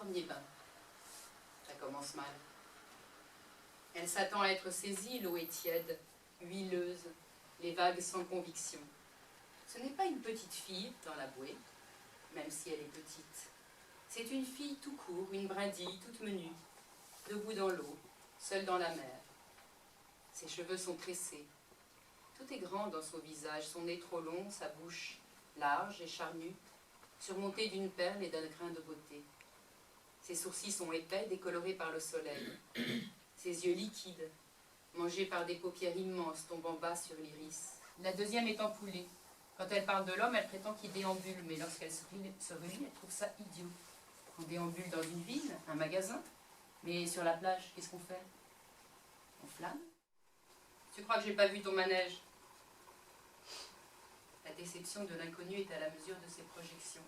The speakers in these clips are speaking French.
premier bain. Ça commence mal. Elle s'attend à être saisie, l'eau est tiède, huileuse, les vagues sans conviction. Ce n'est pas une petite fille dans la bouée, même si elle est petite. C'est une fille tout court, une brindille toute menue, debout dans l'eau, seule dans la mer. Ses cheveux sont tressés. Tout est grand dans son visage, son nez trop long, sa bouche large et charnue, surmontée d'une perle et d'un grain de beauté. Ses sourcils sont épais, décolorés par le soleil. Ses yeux liquides, mangés par des paupières immenses tombant bas sur l'iris. La deuxième est empoulée. Quand elle parle de l'homme, elle prétend qu'il déambule, mais lorsqu'elle se relie, elle trouve ça idiot. On déambule dans une ville, un magasin, mais sur la plage, qu'est-ce qu'on fait? On flâne? Tu crois que j'ai pas vu ton manège? La déception de l'inconnu est à la mesure de ses projections.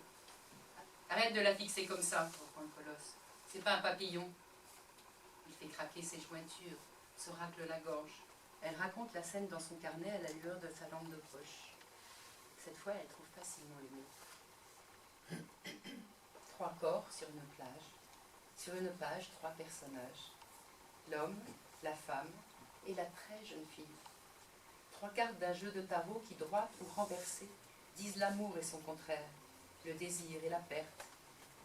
Arrête de la fixer comme ça, reprend le colosse. C'est pas un papillon. Il fait craquer ses jointures, se racle la gorge. Elle raconte la scène dans son carnet à la lueur de sa lampe de poche. Cette fois, elle trouve facilement les mots. 3 corps sur une plage. Sur une page, 3 personnages. L'homme, la femme et la très jeune fille. 3 cartes d'un jeu de tarot qui, droite ou renversée, disent l'amour et son contraire, le désir et la perte,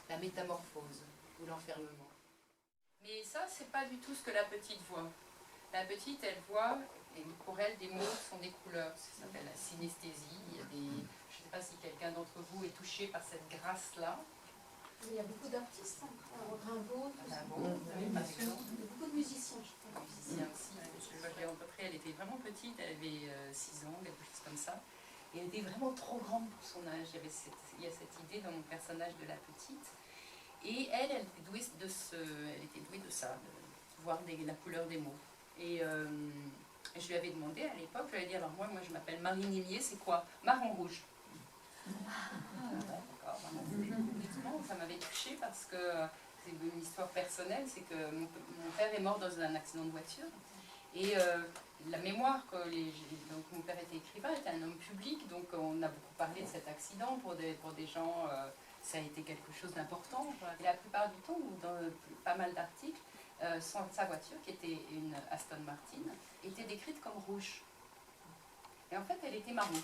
la métamorphose ou l'enfermement. Mais ça, c'est pas du tout ce que la petite voit. La petite, elle voit, et pour elle, des mots sont des couleurs. Ça s'appelle la synesthésie. Il y a des... Je ne sais pas si quelqu'un d'entre vous est touché par cette grâce-là. Il y a beaucoup d'artistes, hein. Rimbaud, tout ça. Oui, par exemple. Il y a beaucoup de musiciens, je crois. Musiciens aussi. Je l'ai rencontrée, elle était vraiment petite, elle avait 6 ans, quelque chose comme ça. Et elle était vraiment trop grande pour son âge. Il y a cette idée dans mon personnage de la petite. Et elle était douée de ça, de voir la couleur des mots. Et je lui avais demandé à l'époque, je lui avais dit, alors moi je m'appelle Marie Nimier, c'est quoi? Marron rouge. D'accord, ça m'avait touchée parce que c'est une histoire personnelle, c'est que mon père est mort dans un accident de voiture. Et la mémoire que donc mon père était écrivain, était un homme public, donc on a beaucoup parlé de cet accident pour des gens, ça a été quelque chose d'important. Et la plupart du temps, ou dans pas mal d'articles, sa voiture, qui était une Aston Martin, était décrite comme rouge. Et en fait, elle était marron.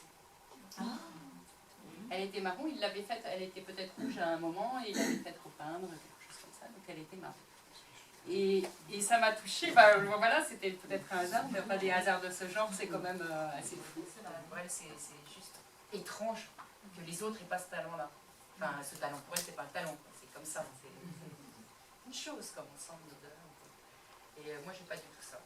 Elle était marron, il l'avait faite, elle était peut-être rouge à un moment, et il l'avait fait repeindre, quelque chose comme ça, donc elle était marron. Et ça m'a touchée, voilà, c'était peut-être un hasard, mais pas des hasards de ce genre, c'est quand même assez fou. Pour elle, c'est juste étrange que les autres n'aient pas ce talent-là. Enfin, ce talent, pour elle, c'est pas un talent, c'est comme ça, c'est une chose, comme on sent l'odeur. Et moi, j'ai pas du tout ça.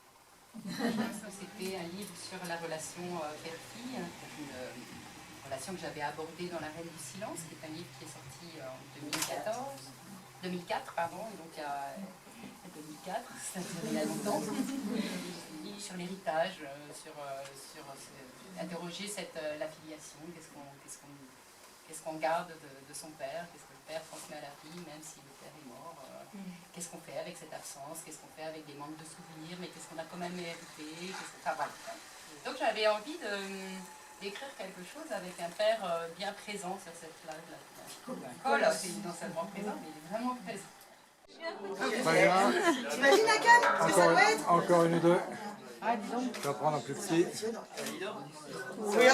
C'était un livre sur la relation père-fille, une relation que j'avais abordée dans La Reine du Silence, qui est un livre qui est sorti en 2004, pardon, et donc il y a 2004, ça il y a longtemps, sur l'héritage, sur interroger la filiation, qu'est-ce qu'on garde de son père, qu'est-ce que le père transmet à la fille, même si le père est mort, qu'est-ce qu'on fait avec cette absence, qu'est-ce qu'on fait avec des manques de souvenirs, mais qu'est-ce qu'on a quand même hérité, enfin voilà. Donc j'avais envie d'écrire quelque chose avec un père bien présent sur cette plage-là. Un col, c'est non seulement présent, mais il est vraiment présent. Très bien. T'imagines la canne? Ce que ça doit être? Encore une ou deux. Ah, dis donc. Je vais prendre un plus petit. Oui,